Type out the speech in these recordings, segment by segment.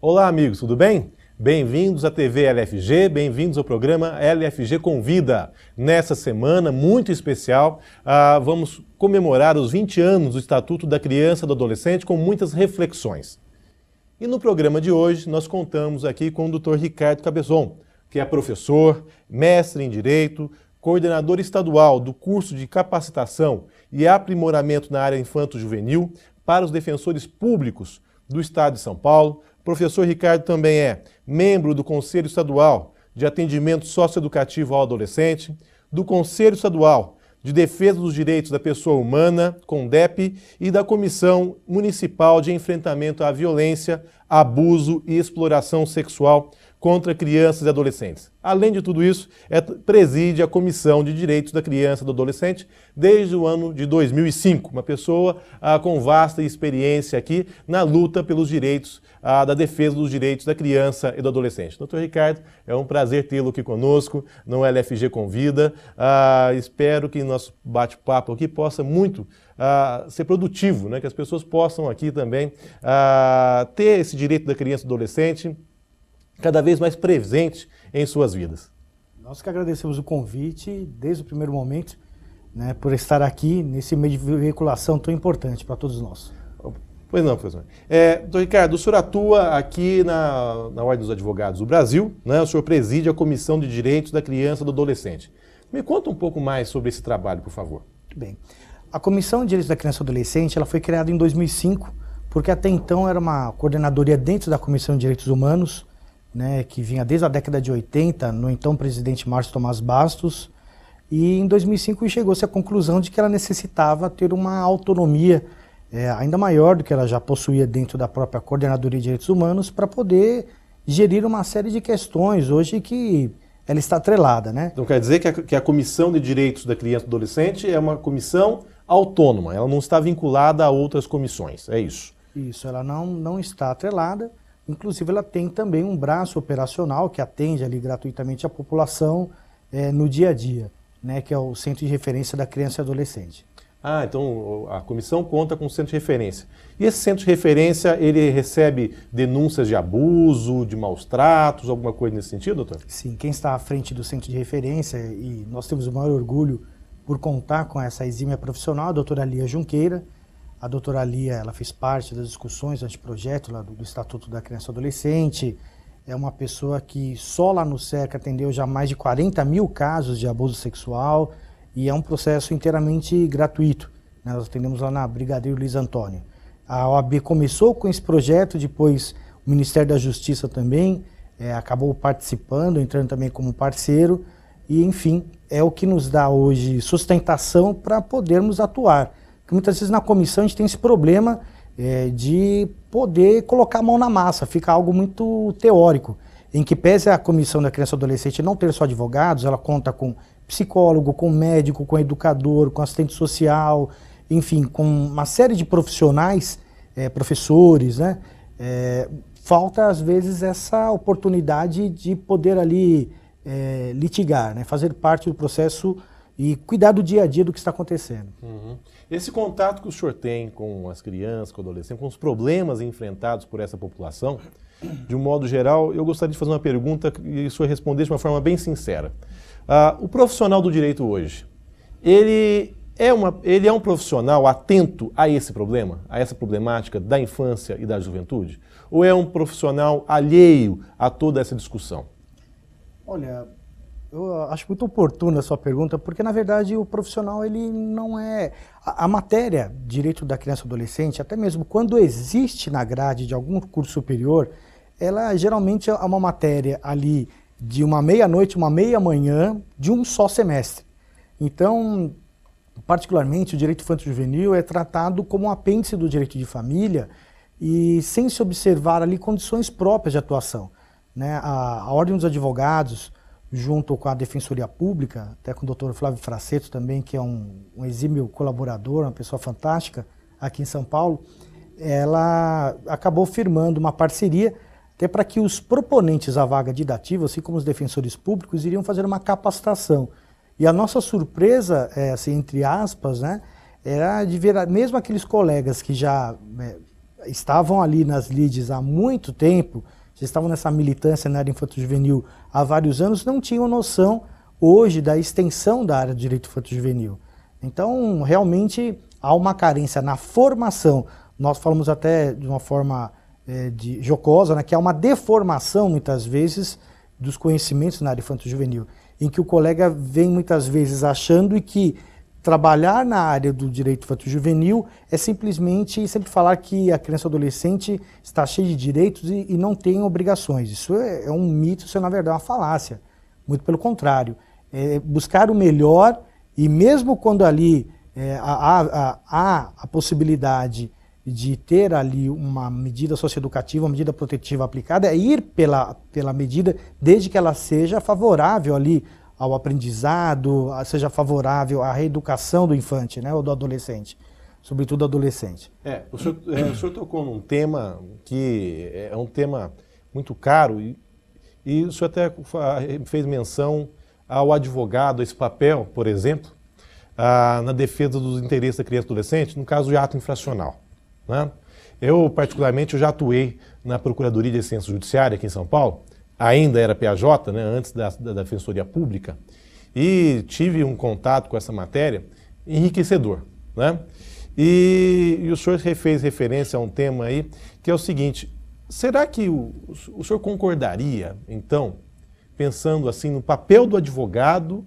Olá, amigos, tudo bem? Bem-vindos à TV LFG, bem-vindos ao programa LFG Convida. Nessa semana muito especial, vamos comemorar os 20 anos do Estatuto da Criança e do Adolescente com muitas reflexões. E no programa de hoje, nós contamos aqui com o Dr. Ricardo Cabezon, que é professor, mestre em Direito, coordenador estadual do curso de capacitação e aprimoramento na área infanto-juvenil para os defensores públicos do Estado de São Paulo. O professor Ricardo também é membro do Conselho Estadual de Atendimento Socioeducativo ao Adolescente, do Conselho Estadual de Defesa dos Direitos da Pessoa Humana, CONDEP, e da Comissão Municipal de Enfrentamento à Violência, Abuso e Exploração Sexual contra Crianças e Adolescentes. Além de tudo isso, preside a Comissão de Direitos da Criança e do Adolescente desde o ano de 2005. Uma pessoa com vasta experiência aqui na luta pelos direitos, da defesa dos direitos da criança e do adolescente. Dr. Ricardo, é um prazer tê-lo aqui conosco no LFG Convida. Espero que nosso bate-papo aqui possa muito ser produtivo, né? Que as pessoas possam aqui também ter esse direito da criança e do adolescente cada vez mais presente em suas vidas. Nós que agradecemos o convite desde o primeiro momento, né, por estar aqui nesse meio de veiculação tão importante para todos nós. Pois não, professor. Doutor Ricardo, o senhor atua aqui na Ordem dos Advogados do Brasil, né? O senhor preside a Comissão de Direitos da Criança e do Adolescente. Me conta um pouco mais sobre esse trabalho, por favor. Muito bem. A Comissão de Direitos da Criança e do Adolescente ela foi criada em 2005, porque até então era uma coordenadoria dentro da Comissão de Direitos Humanos, né, que vinha desde a década de 80, no então presidente Márcio Tomás Bastos, e em 2005 chegou-se à conclusão de que ela necessitava ter uma autonomia ainda maior do que ela já possuía dentro da própria Coordenadoria de Direitos Humanos para poder gerir uma série de questões hoje que ela está atrelada, né? Então quer dizer que a Comissão de Direitos da Criança e do Adolescente é uma comissão autônoma, ela não está vinculada a outras comissões, é isso? Isso, ela não está atrelada. Inclusive, ela tem também um braço operacional que atende ali gratuitamente a população no dia a dia, né, que é o Centro de Referência da Criança e Adolescente. Então a comissão conta com um centro de referência. E esse centro de referência, ele recebe denúncias de abuso, de maus tratos, alguma coisa nesse sentido, doutor? Sim, quem está à frente do centro de referência, e nós temos o maior orgulho por contar com essa exímia profissional, a doutora Lia Junqueira. A doutora Lia, ela fez parte das discussões anteprojeto lá do Estatuto da Criança e Adolescente. É uma pessoa que só lá no SERC atendeu já mais de 40 mil casos de abuso sexual e é um processo inteiramente gratuito. Nós atendemos lá na Brigadeiro Luiz Antônio. A OAB começou com esse projeto, depois o Ministério da Justiça também acabou participando, entrando também como parceiro e, enfim, é o que nos dá hoje sustentação para podermos atuar. Porque muitas vezes na comissão a gente tem esse problema de poder colocar a mão na massa, fica algo muito teórico, em que pese a Comissão da Criança e Adolescente não ter só advogados, ela conta com psicólogo, com médico, com educador, com assistente social, enfim, com uma série de profissionais, professores, né? Falta às vezes essa oportunidade de poder ali litigar, né? Fazer parte do processo e cuidar do dia a dia do que está acontecendo. Uhum. Esse contato que o senhor tem com as crianças, com os adolescentes, com os problemas enfrentados por essa população, de um modo geral, eu gostaria de fazer uma pergunta e o senhor responder de uma forma bem sincera. O profissional do direito hoje, ele é um profissional atento a esse problema, a essa problemática da infância e da juventude? Ou é um profissional alheio a toda essa discussão? Olha, eu acho muito oportuna a sua pergunta, porque na verdade o profissional ele não é... A matéria Direito da Criança e Adolescente, até mesmo quando existe na grade de algum curso superior, ela geralmente é uma matéria ali de uma meia-noite, uma meia-manhã, de um só semestre. Então, particularmente o direito infanto-juvenil é tratado como um apêndice do direito de família e sem se observar ali condições próprias de atuação, né? A Ordem dos Advogados, junto com a Defensoria Pública, até com o Dr. Flávio Fraceto também, que é um exímio colaborador, uma pessoa fantástica aqui em São Paulo, ela acabou firmando uma parceria até para que os proponentes à vaga de dativa, assim como os defensores públicos, iriam fazer uma capacitação. E a nossa surpresa, assim, entre aspas, né, era de ver mesmo aqueles colegas que já estavam ali nas lides há muito tempo, já estavam nessa militância na área infanto-juvenil há vários anos, não tinham noção hoje da extensão da área do direito infanto-juvenil. Então, realmente, há uma carência na formação. Nós falamos até de uma forma jocosa, né, que há uma deformação, muitas vezes, dos conhecimentos na área infanto-juvenil, em que o colega vem, muitas vezes, achando que trabalhar na área do direito infanto-juvenil é simplesmente sempre falar que a criança e adolescente está cheia de direitos e não tem obrigações. Isso é um mito, isso é, na verdade, uma falácia. Muito pelo contrário. É buscar o melhor e mesmo quando ali há a possibilidade de ter ali uma medida socioeducativa, uma medida protetiva aplicada, é ir pela medida, desde que ela seja favorável ali ao aprendizado, seja favorável à reeducação do infante, né, ou do adolescente, sobretudo do adolescente. O senhor tocou num tema que é um tema muito caro e o senhor até fez menção ao advogado, esse papel, por exemplo, na defesa dos interesses da criança e adolescente, no caso de ato infracional, né? Eu, particularmente, eu já atuei na Procuradoria de Assistência Judiciária aqui em São Paulo, ainda era PJ, né, antes da Defensoria Pública, e tive um contato com essa matéria enriquecedor, né? E o senhor fez referência a um tema aí, que é o seguinte: será que o senhor concordaria, então, pensando assim no papel do advogado,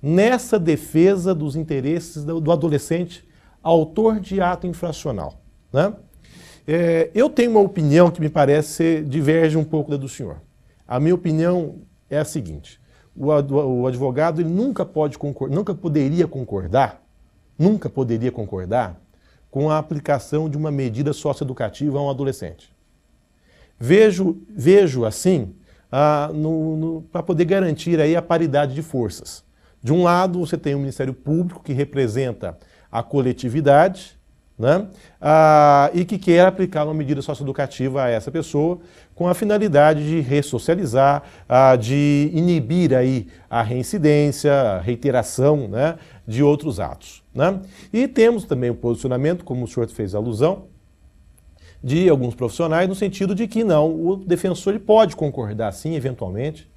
nessa defesa dos interesses do adolescente autor de ato infracional, né? Eu tenho uma opinião que me parece diverge um pouco da do senhor. A minha opinião é a seguinte: o advogado ele nunca poderia concordar com a aplicação de uma medida socioeducativa a um adolescente. Vejo assim, para poder garantir aí a paridade de forças. De um lado, você tem o Ministério Público, que representa a coletividade, né? E que quer aplicar uma medida socioeducativa a essa pessoa com a finalidade de ressocializar, de inibir aí a reincidência, a reiteração, né, de outros atos, né? E temos também o posicionamento, como o senhor fez alusão, de alguns profissionais no sentido de que não, o defensor ele pode concordar sim, eventualmente,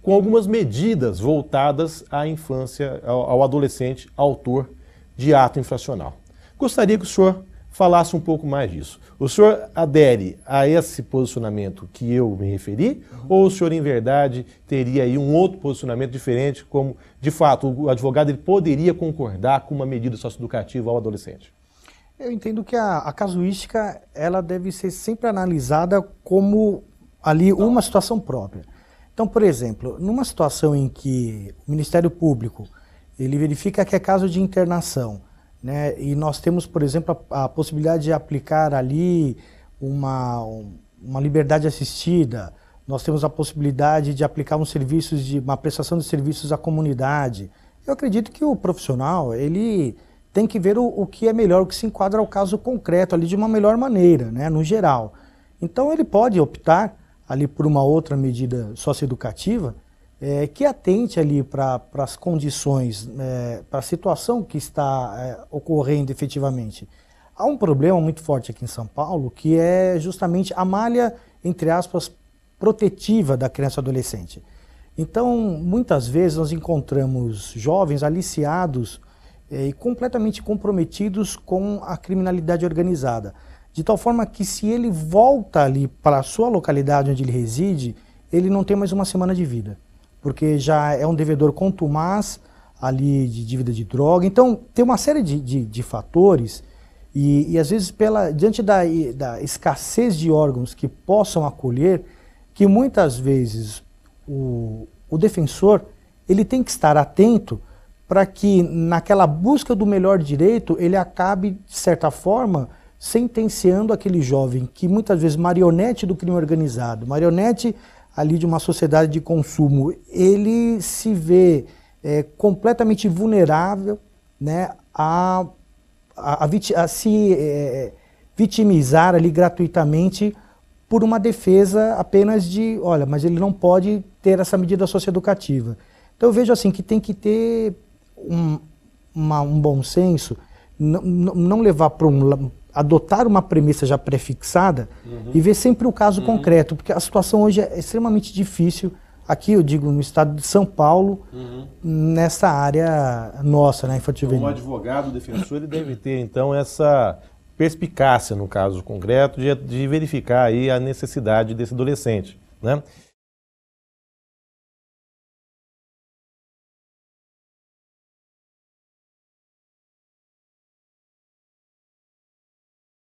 com algumas medidas voltadas à infância, ao adolescente autor de ato infracional. Gostaria que o senhor falasse um pouco mais disso. O senhor adere a esse posicionamento que eu me referi, ou o senhor, em verdade, teria aí um outro posicionamento diferente, como, de fato, o advogado ele poderia concordar com uma medida socioeducativa ao adolescente? Eu entendo que a casuística ela deve ser sempre analisada como ali uma situação própria. Então, por exemplo, numa situação em que o Ministério Público ele verifica que é caso de internação, né, e nós temos, por exemplo, a possibilidade de aplicar ali uma liberdade assistida, nós temos a possibilidade de aplicar uma prestação de serviços à comunidade. Eu acredito que o profissional ele tem que ver o que é melhor, o que se enquadra ao caso concreto ali de uma melhor maneira, né, no geral. Então ele pode optar ali por uma outra medida socioeducativa que atente ali para as condições, para a situação que está ocorrendo efetivamente. Há um problema muito forte aqui em São Paulo, que é justamente a malha, entre aspas, protetiva da criança e adolescente. Então, muitas vezes nós encontramos jovens aliciados e completamente comprometidos com a criminalidade organizada. De tal forma que se ele volta ali para a sua localidade onde ele reside, ele não tem mais uma semana de vida, porque já é um devedor contumaz ali de dívida de droga. Então tem uma série de fatores e às vezes diante da escassez de órgãos que possam acolher, que muitas vezes o defensor ele tem que estar atento para que naquela busca do melhor direito ele acabe, de certa forma, sentenciando aquele jovem que muitas vezes marionete do crime organizado, marionete ali de uma sociedade de consumo, ele se vê completamente vulnerável, né, a se vitimizar ali gratuitamente por uma defesa apenas de, olha, mas ele não pode ter essa medida socioeducativa. Então eu vejo assim que tem que ter um bom senso, não levar para adotar uma premissa já prefixada e ver sempre o caso concreto, porque a situação hoje é extremamente difícil, aqui eu digo no estado de São Paulo, nessa área nossa, né, infanto-juvenil. Como advogado defensor, ele deve ter então essa perspicácia no caso concreto de verificar aí a necessidade desse adolescente, né?